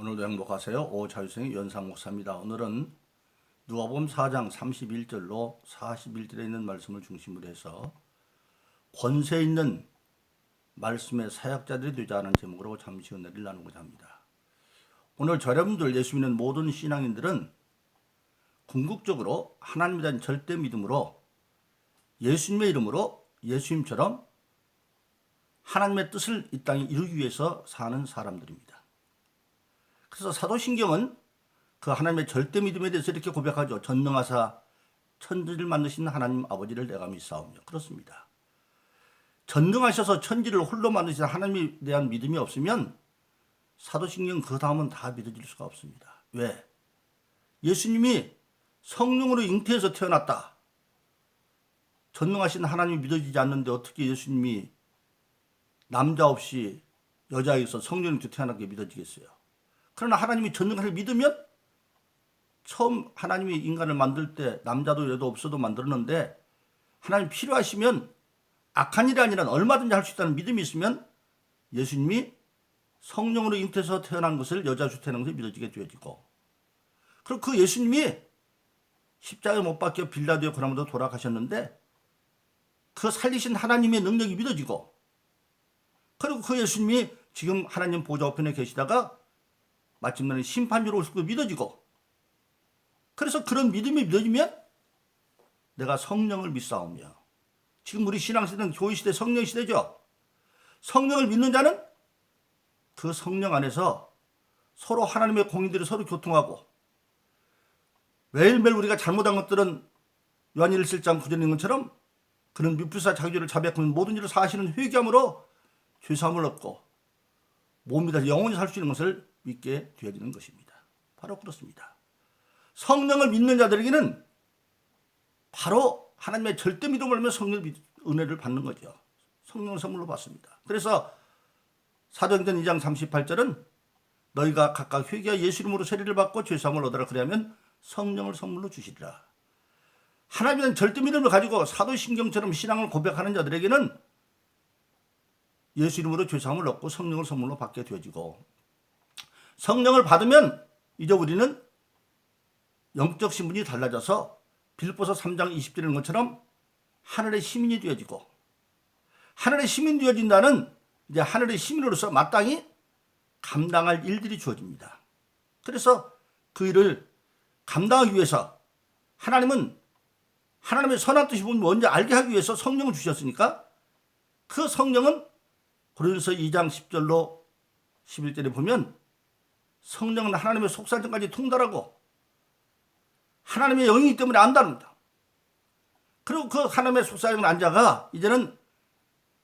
오늘도 행복하세요. 오자유성의 연상 목사입니다. 오늘은 누가복음 4장 31절로 41절에 있는 말씀을 중심으로 해서 권세 있는 말씀의 사역자들이 되자 하는 제목으로 잠시 은혜를 나누고자 합니다. 오늘 여러분들 예수 믿는 모든 신앙인들은 궁극적으로 하나님에 대한 절대 믿음으로 예수님의 이름으로 예수님처럼 하나님의 뜻을 이 땅에 이루기 위해서 사는 사람들입니다. 그래서 사도신경은 그 하나님의 절대 믿음에 대해서 이렇게 고백하죠. 전능하사 천지를 만드신 하나님 아버지를 내가 믿사오며. 그렇습니다. 전능하셔서 천지를 홀로 만드신 하나님에 대한 믿음이 없으면 사도신경 그 다음은 다 믿어질 수가 없습니다. 왜? 예수님이 성령으로 잉태해서 태어났다. 전능하신 하나님이 믿어지지 않는데 어떻게 예수님이 남자 없이 여자에서 성령으로 태어나게 믿어지겠어요? 그러나 하나님이 전능하를 믿으면 처음 하나님이 인간을 만들 때 남자도 여자도 없어도 만들었는데 하나님 필요하시면 악한 일이 아니라 얼마든지 할 수 있다는 믿음이 있으면 예수님이 성령으로 잉태해서 태어난 것을 여자로 태어난 것을 믿어지게 되어지고, 그리고 그 예수님이 십자가에 못 박혀 빌라도의 고난으로 돌아가셨는데 그 살리신 하나님의 능력이 믿어지고, 그리고 그 예수님이 지금 하나님 보좌 우편에 계시다가 마침내는 심판주로 오실 거 믿어지고, 그래서 그런 믿음이 믿어지면 내가 성령을 믿사오며, 지금 우리 신앙시대는 교회시대 성령시대죠. 성령을 믿는 자는 그 성령 안에서 서로 하나님의 공인들이 서로 교통하고, 매일매일 우리가 잘못한 것들은 요한 1장 9절에 있는 것처럼 그는 미필사 자기를 자백하면 모든 일을 사실은 회개함으로 죄사함을 얻고 몸이 다시 영원히 살 수 있는 것을 믿게 되어지는 것입니다. 바로 그렇습니다. 성령을 믿는 자들에게는 바로 하나님의 절대 믿음을 하면 성령 은혜를 받는 거죠. 성령을 선물로 받습니다. 그래서 사도행전 2장 38절은 너희가 각각 회개하여 예수 이름으로 세례를 받고 죄사함을 얻으라 그리하면 성령을 선물로 주시리라. 하나님에 대한 절대 믿음을 가지고 사도신경처럼 신앙을 고백하는 자들에게는 예수 이름으로 죄사함을 얻고 성령을 선물로 받게 되어지고, 성령을 받으면 이제 우리는 영적 신분이 달라져서 빌립보서 3장 20절에 있는 것처럼 하늘의 시민이 되어지고, 하늘의 시민이 되어진다는 이제 하늘의 시민으로서 마땅히 감당할 일들이 주어집니다. 그래서 그 일을 감당하기 위해서 하나님은 하나님의 선한 뜻이 뭔지 알게 하기 위해서 성령을 주셨으니까, 그 성령은 고린도서 2장 10절로 11절에 보면 성령은 하나님의 속사정까지 통달하고 하나님의 영이기 때문에 안다는다. 그리고 그 하나님의 속사정을 안 자가 이제는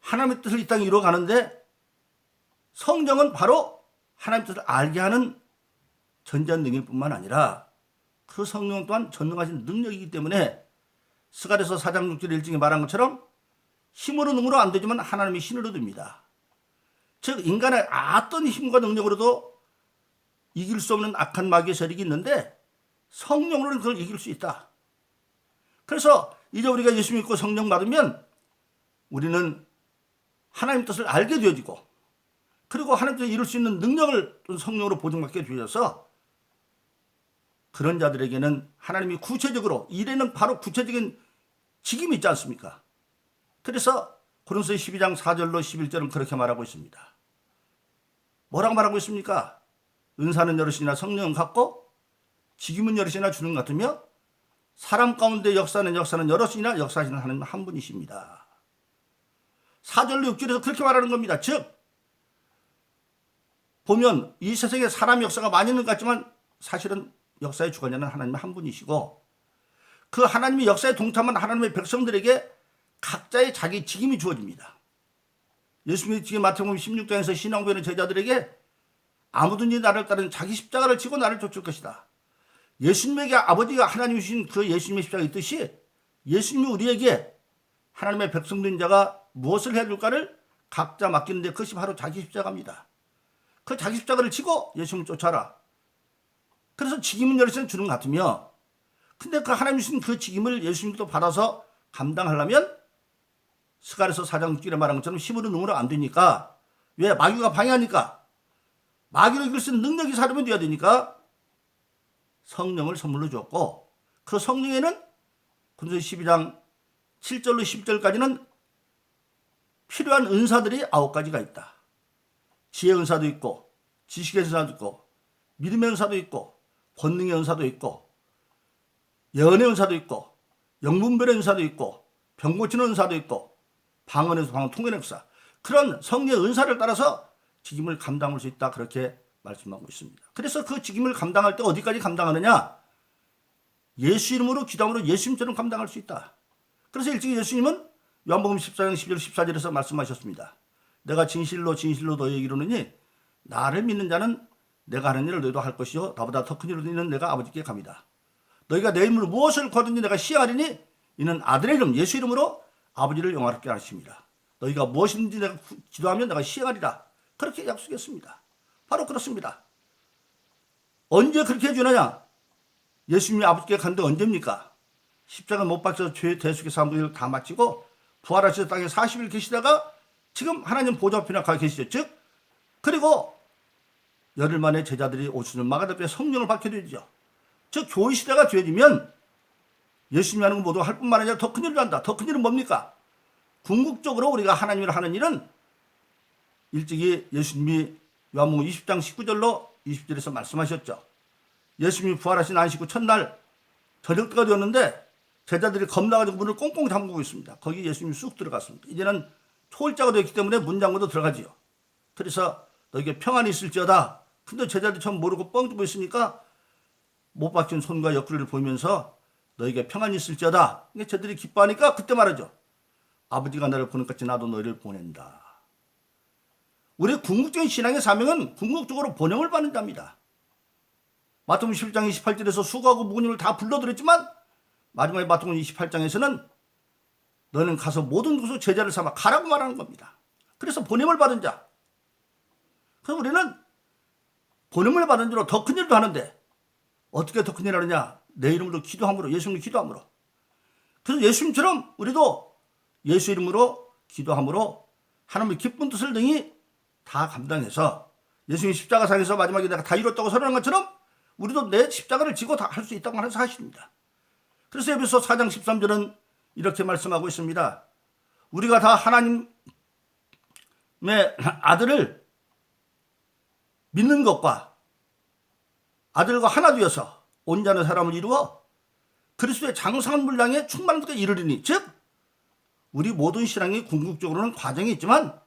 하나님의 뜻을 이 땅에 이루어가는데, 성령은 바로 하나님의 뜻을 알게 하는 전지한 능력뿐만 아니라 그 성령 또한 전능하신 능력이기 때문에 스가랴서 4장 6절 1절에 말한 것처럼 힘으로 능으로 안 되지만 하나님이 신으로 됩니다. 즉 인간의 어떤 힘과 능력으로도 이길 수 없는 악한 마귀의 세력이 있는데 성령으로는 그걸 이길 수 있다. 그래서 이제 우리가 예수 믿고 성령 받으면 우리는 하나님 뜻을 알게 되어지고, 그리고 하나님 뜻을 이룰 수 있는 능력을 성령으로 보증받게 되어서 그런 자들에게는 하나님이 구체적으로, 일에는 바로 구체적인 직임이 있지 않습니까? 그래서 고린도서 12장 4절로 11절은 그렇게 말하고 있습니다. 뭐라고 말하고 있습니까? 은사는 여럿이나 성령은 같고 직임은 여럿이나 주는 것 같으며 사람 가운데 역사는 여럿이나 역사하시는 하나님 한 분이십니다. 4절로 6절에서 그렇게 말하는 겁니다. 즉 보면 이 세상에 사람 역사가 많이 있는 것 같지만 사실은 역사의 주관자는 하나님 한 분이시고, 그 하나님의 역사에 동참한 하나님의 백성들에게 각자의 자기 직임이 주어집니다. 예수님이 지금 마태복음 16장에서 신앙고하는 제자들에게 아무든지 나를 따르는 자기 십자가를 지고 나를 쫓을 것이다. 예수님에게 아버지가 하나님 주신 그 예수님의 십자가 있듯이 예수님이 우리에게 하나님의 백성된 자가 무엇을 해야 될까를 각자 맡기는데 그것이 바로 자기 십자가입니다. 그 자기 십자가를 지고 예수님을 쫓아라. 그래서 직임은 여럿이나 주는 것 같으며, 근데 그 하나님 주신 그 직임을 예수님도 받아서 감당하려면 스가랴서 4장 6절에 말한 것처럼 힘으로 능으로 안 되니까, 왜? 마귀가 방해하니까 마귀를 이길 수 있는 능력이 사람이 되어야 되니까 성령을 선물로 주었고, 그 성령에는 군수기 12장 7절로 10절까지는 필요한 은사들이 9가지가 있다. 지혜의 은사도 있고, 지식의 은사도 있고, 믿음의 은사도 있고, 권능의 은사도 있고, 예언의 은사도 있고, 영분별의 은사도 있고, 병 고치는 은사도 있고, 방언에서 방언 통역의 은사, 그런 성령의 은사를 따라서 직임을 감당할 수 있다, 그렇게 말씀하고 있습니다. 그래서 그 직임을 감당할 때 어디까지 감당하느냐? 예수 이름으로 기도함으로 예수님처럼 감당할 수 있다. 그래서 일찍이 예수님은 요한복음 14장 12절 14절에서 말씀하셨습니다. 내가 진실로 진실로 너희에게 이르노니 나를 믿는 자는 내가 하는 일을 너희도 할 것이요 나보다 더 큰 일을 이는 내가 아버지께 갑니다. 너희가 내 이름으로 무엇을 구하든지 내가 시행하리니 이는 아들의 이름 예수 이름으로 아버지를 영화롭게 하십니다. 너희가 무엇이든지 내가 기도하면 내가 시행하리라. 그렇게 약속했습니다. 바로 그렇습니다. 언제 그렇게 해주느냐? 예수님이 아버지께 간데 언제입니까? 십자가 못 박혀서 죄 대속의 사람들을 다 마치고 부활하셔서 땅에 40일 계시다가 지금 하나님 보좌 앞에 가 계시죠. 즉 그리고 열흘 만에 제자들이 오시는 마가다락방에 성령을 받게 되죠. 즉 교회 시대가 되어지면 예수님이 하는 거 모두 할 뿐만 아니라 더 큰 일을 한다. 더 큰 일은 뭡니까? 궁극적으로 우리가 하나님을 하는 일은 일찍이 예수님이 요한복음 20장 19절로 20절에서 말씀하셨죠. 예수님이 부활하신 안식 후 첫날 저녁 때가 되었는데 제자들이 겁나가지고 문을 꽁꽁 잠그고 있습니다. 거기 예수님이 쑥 들어갔습니다. 이제는 초월자가 되었기 때문에 문 잠궈도 들어가지요. 그래서 너에게 평안이 있을지어다. 근데 제자들이 처음 모르고 뻥 뜨고 있으니까 못 박힌 손과 옆구리를 보이면서 너에게 평안이 있을지어다. 제자들이 기뻐하니까 그때 말하죠. 아버지가 나를 보는 것 같이 나도 너희를 보낸다. 우리의 궁극적인 신앙의 사명은 궁극적으로 번영을 받는 자입니다. 마태복음 11장 28절에서 수고하고 무거운 다 불러들였지만 마지막에 마태복음 28장에서는 너는 가서 모든 곳으로 제자를 삼아 가라고 말하는 겁니다. 그래서 번영을 받은 자. 그래서 우리는 번영을 받은 자로 더 큰 일도 하는데 어떻게 더 큰 일을 하느냐? 내 이름으로 기도함으로, 예수님으로 기도함으로. 그래서 예수님처럼 우리도 예수 이름으로 기도함으로 하나님의 기쁜 뜻을 등이 다 감당해서 예수님이 십자가상에서 마지막에 내가 다 이뤘다고 선언한 것처럼 우리도 내 십자가를 지고 다 할 수 있다고 하는 사실입니다. 그래서 에베소 4장 13절은 이렇게 말씀하고 있습니다. 우리가 다 하나님의 아들을 믿는 것과 아들과 하나 되어서 온전한 사람을 이루어 그리스도의 장성한 분량에 충만한 것에 이르리니, 즉 우리 모든 신앙이 궁극적으로는 과정이 있지만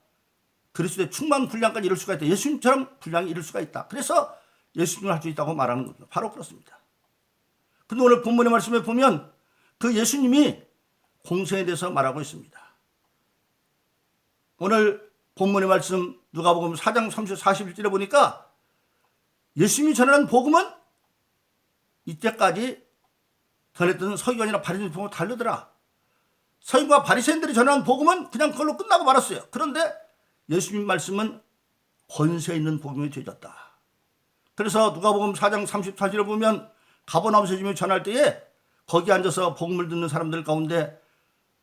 그리스도의 충만한 분량까지 이룰 수가 있다. 예수님처럼 분량이 이룰 수가 있다. 그래서 예수님을 할 수 있다고 말하는 겁니다. 바로 그렇습니다. 근데 오늘 본문의 말씀에 보면 그 예수님이 공생에 대해서 말하고 있습니다. 오늘 본문의 말씀 누가복음 4장 41절에 보니까 예수님이 전하는 복음은 이때까지 전했던 서기관이나 바리새인들 보고 다르더라. 서기관과 바리새인들이 전하는 복음은 그냥 그걸로 끝나고 말았어요. 그런데 예수님 말씀은 권세 있는 복음이 되어졌다. 그래서 누가복음 4장 34절에 보면 가버나움에서 예수님이 전할 때에 거기 앉아서 복음을 듣는 사람들 가운데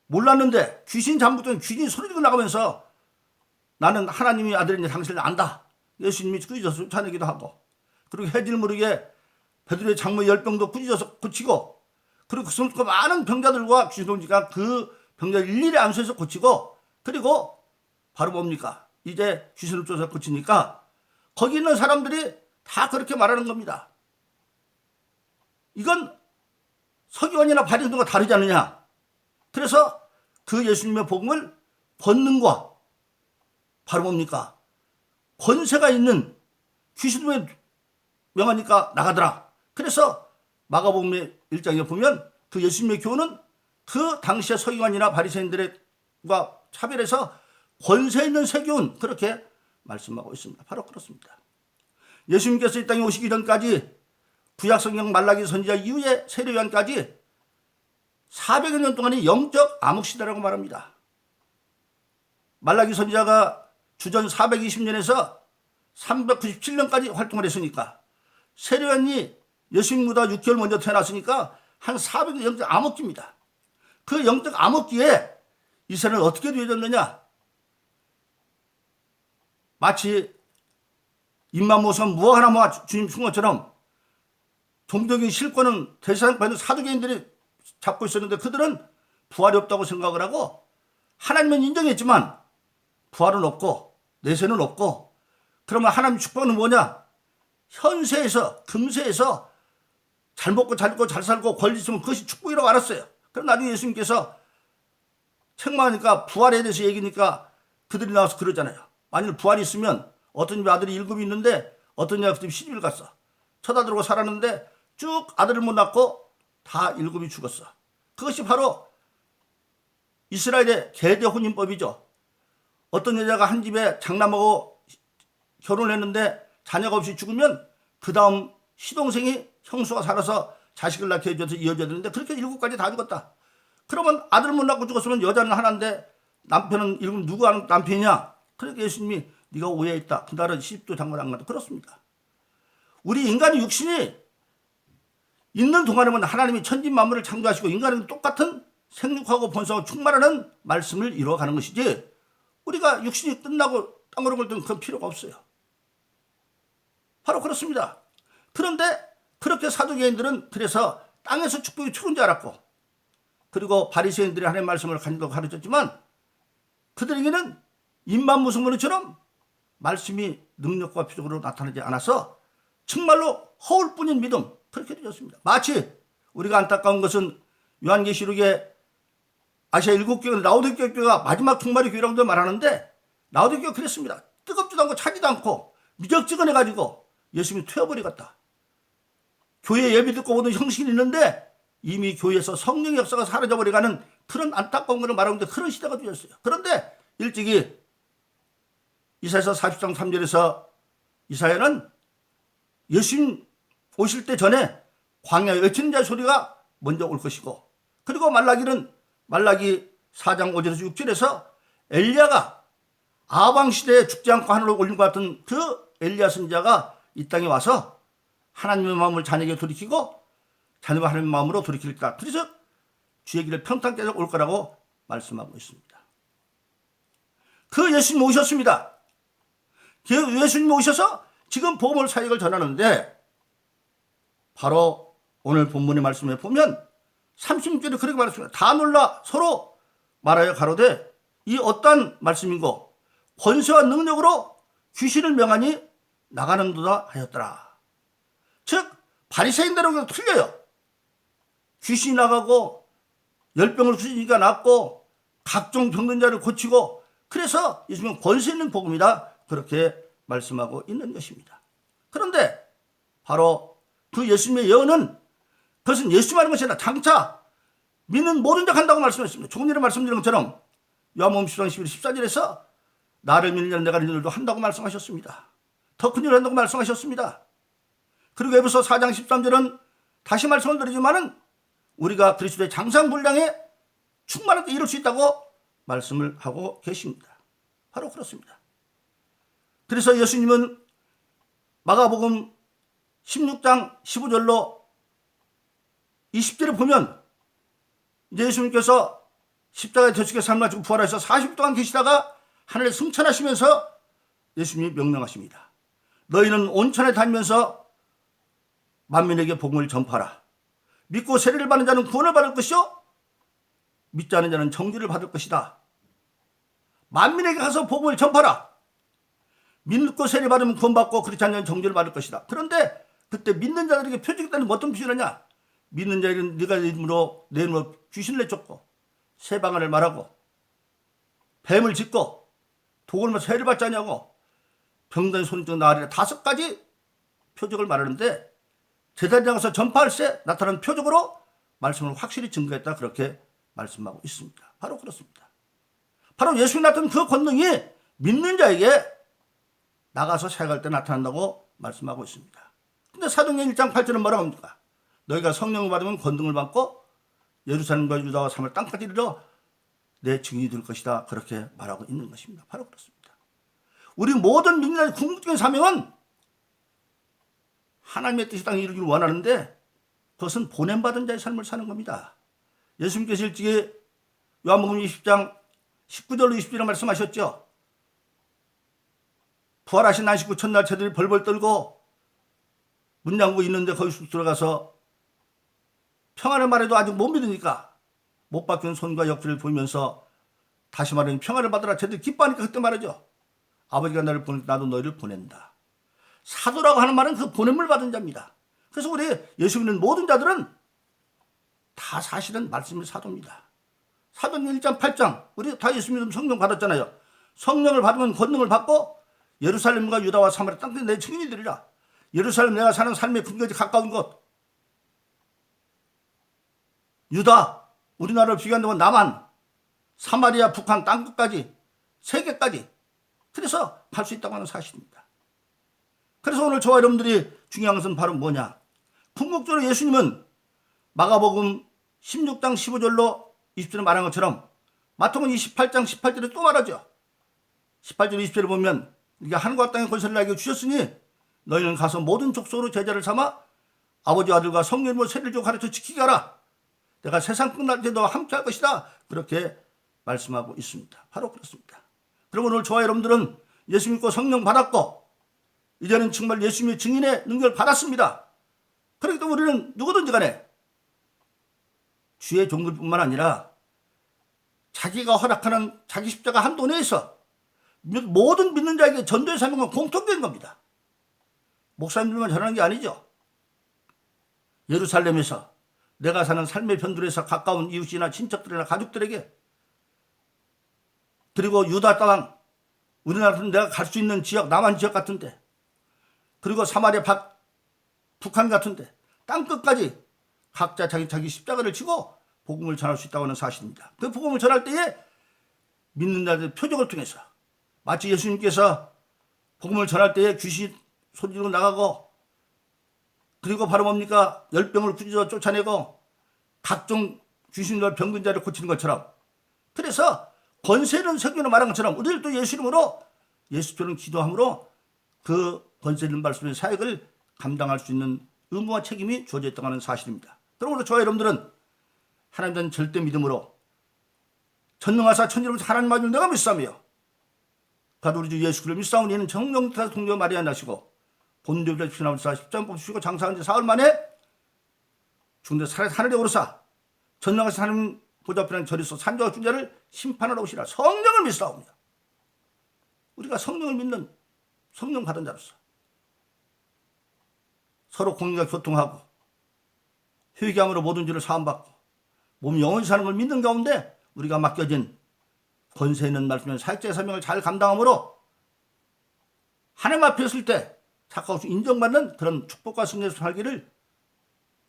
몰랐는데 귀신 잠복된 귀신이 소리지고 나가면서 나는 하나님의 아들이니 당신을 안다. 예수님이 꾸짖어서 쫓아내기도 하고, 그리고 해질 모르게 베드로의 장모 10병도 꾸짖어서 고치고, 그리고 그 많은 병자들과 귀신동지가 그 병자를 일일이 안수해서 고치고, 그리고 바로 뭡니까? 이제 귀신을 쫓아서 고치니까 거기 있는 사람들이 다 그렇게 말하는 겁니다. 이건 서기관이나 바리새인들과 다르지 않느냐? 그래서 그 예수님의 복음을 권능과 바로 뭡니까? 권세가 있는 귀신을 명하니까 나가더라. 그래서 마가복음의 1장에 보면 그 예수님의 교훈은 그 당시의 서기관이나 바리새인들과 차별해서 권세 있는 세교훈, 그렇게 말씀하고 있습니다. 바로 그렇습니다. 예수님께서 이 땅에 오시기 전까지 구약성경 말라기 선지자 이후에 세례요한까지 400여 년 동안이 영적 암흑시대라고 말합니다. 말라기 선지자가 주전 420년에서 397년까지 활동을 했으니까 세례요한이 예수님보다 6개월 먼저 태어났으니까 한 400년 영적 암흑기입니다. 그 영적 암흑기에 이스라엘은 어떻게 되어졌느냐? 마치 입만 모으면 무화 하나 모아 주님 준 것처럼 종교적인 실권은 대사관의 사두개인들이 잡고 있었는데 그들은 부활이 없다고 생각을 하고 하나님은 인정했지만 부활은 없고 내세는 없고 그러면 하나님 축복은 뭐냐? 현세에서 금세에서 잘 먹고 잘 입고 잘 살고 권리 있으면 그것이 축복이라고 알았어요. 그럼 나중에 예수님께서 책망하니까 부활에 대해서 얘기니까 그들이 나와서 그러잖아요. 만일 부활이 있으면 어떤 집 아들이 7이 있는데 어떤 집이 그 시집을 갔어. 쳐다들고 살았는데 쭉 아들을 못 낳고 다 7이 죽었어. 그것이 바로 이스라엘의 계대 혼인법이죠. 어떤 여자가 한 집에 장남하고 결혼을 했는데 자녀가 없이 죽으면 그 다음 시동생이 형수가 살아서 자식을 낳게 해줘서 이어져야 되는데 그렇게 7까지 다 죽었다. 그러면 아들 못 낳고 죽었으면 여자는 하나인데 남편은 7 누구 하는 남편이냐? 그러니까 예수님이 네가 오해했다. 그날은 시집도 장가 안 간다. 그렇습니다. 우리 인간의 육신이 있는 동안에는 하나님이 천지 만물을 창조하시고 인간은 똑같은 생육하고 번성하고 충만하는 말씀을 이루어가는 것이지 우리가 육신이 끝나고 땅으로 갈 때는 그건 필요가 없어요. 바로 그렇습니다. 그런데 그렇게 사두개인들은 그래서 땅에서 축복이 추운 줄 알았고 그리고 바리새인들이 하나님의 말씀을 가르쳤지만 그들에게는 입만무성문처럼 말씀이 능력과 표적으로 나타나지 않아서 정말로 허울뿐인 믿음 그렇게 되었습니다. 마치 우리가 안타까운 것은 요한계시록에 아시아 7교회 라오디게아 교회가 마지막 종말의 교회라고도 말하는데 라오디게아가 그랬습니다. 뜨겁지도 않고 차지도 않고 미적지근해가지고 예수님이 퇴어버리겠다. 교회 예배 듣고 오는 형식이 있는데 이미 교회에서 성령의 역사가 사라져버려가는 그런 안타까운 것을 말하는데 그런 시대가 되었어요. 그런데 일찍이 이사야서 40장 3절에서 이사야는 예수님 오실 때 전에 광야에 외치는 자의 소리가 먼저 올 것이고 그리고 말라기는 말라기 4장 5절에서 6절에서 엘리야가 아방 시대에 죽지 않고 하늘로 올린 것 같은 그 엘리야 선지자가 이 땅에 와서 하나님의 마음을 자녀에게 돌이키고 자녀가 하나님의 마음으로 돌이킬까. 그래서 주의 길을 평탄케 올 거라고 말씀하고 있습니다. 그 예수님 오셨습니다. 그 예수님 오셔서 지금 복음을 사역을 전하는데 바로 오늘 본문의 말씀에 보면 36절에 그렇게 말했습니다. 다 놀라 서로 말하여 가로되 이 어떠한 말씀인고 권세와 능력으로 귀신을 명하니 나가는도다 하였더라. 즉 바리새인들하고 틀려요. 귀신이 나가고 열병을 수지니까 낫고 각종 병든 자를 고치고 그래서 예수님은 권세 있는 복음이다 그렇게 말씀하고 있는 것입니다. 그런데 바로 그 예수님의 예언은 그것은 예수님 하는 것이 아니라 장차 믿는 모든 자 한다고 말씀했습니다. 조금 전에 말씀드린 것처럼 요한복음 10장 11, 14절에서 나를 믿는 자는 내가 하는 일도 한다고 말씀하셨습니다. 더 큰 일을 한다고 말씀하셨습니다. 그리고 에베소 4장 13절은 다시 말씀을 드리지만은 우리가 그리스도의 장상분량에 충만하게 이룰 수 있다고 말씀을 하고 계십니다. 바로 그렇습니다. 그래서 예수님은 마가복음 16장 15절로 20절에 보면 이제 예수님께서 십자가에 대속의 삶을 가지고 부활해서 40일 동안 계시다가 하늘에 승천하시면서 예수님이 명령하십니다. 너희는 온천에 다니면서 만민에게 복음을 전파하라. 믿고 세례를 받는 자는 구원을 받을 것이요 믿지 않는 자는 정죄를 받을 것이다. 만민에게 가서 복음을 전파하라. 믿고 세례 받으면 구원받고 그렇지 않으면 정죄를 받을 것이다. 그런데 그때 믿는 자들에게 표적이 있다는 어떤 표현이냐? 믿는 자들은 네가 내 이름으로 귀신을 내쫓고 세방언을 말하고 뱀을 짚고 독을 세례를 받지 않냐고 병든 손이 나으리라 5가지 표적을 말하는데 제자리에 가서 전파할 때 나타난 표적으로 말씀을 확실히 증거했다 그렇게 말씀하고 있습니다. 바로 그렇습니다. 바로 예수님 나타난 그 권능이 믿는 자에게 나가서 사역할 때 나타난다고 말씀하고 있습니다. 근데 사도행전 1장 8절은 뭐라고 합니까? 너희가 성령을 받으면 권능을 받고 예루살렘과 유다와 사마리아 땅까지 이르러 내 증인이 될 것이다 그렇게 말하고 있는 것입니다. 바로 그렇습니다. 우리 모든 믿는 자의 궁극적인 사명은 하나님의 뜻이 땅에 이루기를 원하는데 그것은 보냄받은 자의 삶을 사는 겁니다. 예수님께서 일찍이 요한복음 20장 19절로 20절에 말씀하셨죠. 부활하신 안식구 첫날 제들이 벌벌 떨고 문 잠그고 있는데 거기 쑥 들어가서 평안을 말해도 아직 못 믿으니까 못 바뀐 손과 옆길을 보이면서 다시 말하면 평안을 받으라 쟤들 기뻐하니까 그때 말하죠. 아버지가 나를 보내 나도 너희를 보낸다. 사도라고 하는 말은 그 보냄을 받은 자입니다. 그래서 우리 예수 믿는 모든 자들은 다 사실은 말씀의 사도입니다. 사도행 1장 8장 우리 다 예수 믿으면 성령 받았잖아요. 성령을 받으면 권능을 받고 예루살렘과 유다와 사마리아 땅끝에 내 증인이 되리라. 예루살렘 내가 사는 삶의 근거지 가까운 곳 유다 우리나라를 비교한다면 남한 사마리아 북한 땅끝까지 세계까지 그래서 갈 수 있다고 하는 사실입니다. 그래서 오늘 저와 여러분들이 중요한 것은 바로 뭐냐. 궁극적으로 예수님은 마가복음 16장 15절로 20절에 말한 것처럼 마태복음 28장 18절에 또 말하죠. 18절 20절에 보면 이게 하늘과 땅의 권세를 나에게 주셨으니 너희는 가서 모든 족속으로 제자를 삼아 아버지 아들과 성령으로 세례를 주고 가르쳐 지키게 하라. 내가 세상 끝날 때 너와 함께 할 것이다. 그렇게 말씀하고 있습니다. 바로 그렇습니다. 그럼 오늘 저와 여러분들은 예수 믿고 성령 받았고 이제는 정말 예수님의 증인의 능력을 받았습니다. 그렇기 때문에 우리는 누구든지 간에 주의 종들뿐만 아니라 자기가 허락하는 자기 십자가 한도 내에서 모든 믿는 자에게 전도의 사명은 공통된 겁니다. 목사님들만 전하는 게 아니죠. 예루살렘에서 내가 사는 삶의 변두리에서 가까운 이웃이나 친척들이나 가족들에게 그리고 유다 땅 우리나라 내가 갈 수 있는 지역 남한 지역 같은데 그리고 사마리아 북한 같은데 땅끝까지 각자 자기 십자가를 지고 복음을 전할 수 있다고 하는 사실입니다. 그 복음을 전할 때에 믿는 자들의 표적을 통해서 마치 예수님께서 복음을 전할 때에 귀신 소리 지르고 나가고 그리고 바로 뭡니까 열병을 구지어 쫓아내고 각종 귀신과 병근자를 고치는 것처럼 그래서 권세는 성경으로 말한 것처럼 우리를 또 예수 이름으로 예수처럼 기도함으로 그 권세 있는 말씀의 사역을 감당할 수 있는 의무와 책임이 주어져 있다고 하는 사실입니다. 그러므로 저와 여러분들은 하나님에 대한 절대 믿음으로 전능하사 천지로부터 하나님 아들 내가 믿사오며 가도 우리 주 예수 그리스도를 믿사오니 이는 정령 타서 동료 마리아 나시고 본디오비라 피나오사 십자가 뽑으시고 장사한 지 사흘 만에 죽는데 살아서 하늘에 오르사 전능하신 하나님 보좌 앞에는 저리서 산자와 주자를 심판하러 오시라. 성령을 믿사옵니다. 우리가 성령을 믿는 성령 받은 자로서 서로 공의가 교통하고 회개함으로 모든 죄를 사함받고 몸 영원히 사는 걸 믿는 가운데 우리가 맡겨진 권세 있는 말씀의 사역자의 사명을 잘 감당함으로 하나님 앞에 설 때 착하고 인정받는 그런 축복과 승리에서 살기를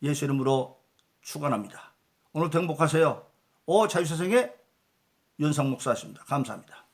예수 이름으로 축원합니다. 오늘도 행복하세요. 자유세상의 윤상 목사였습니다. 감사합니다.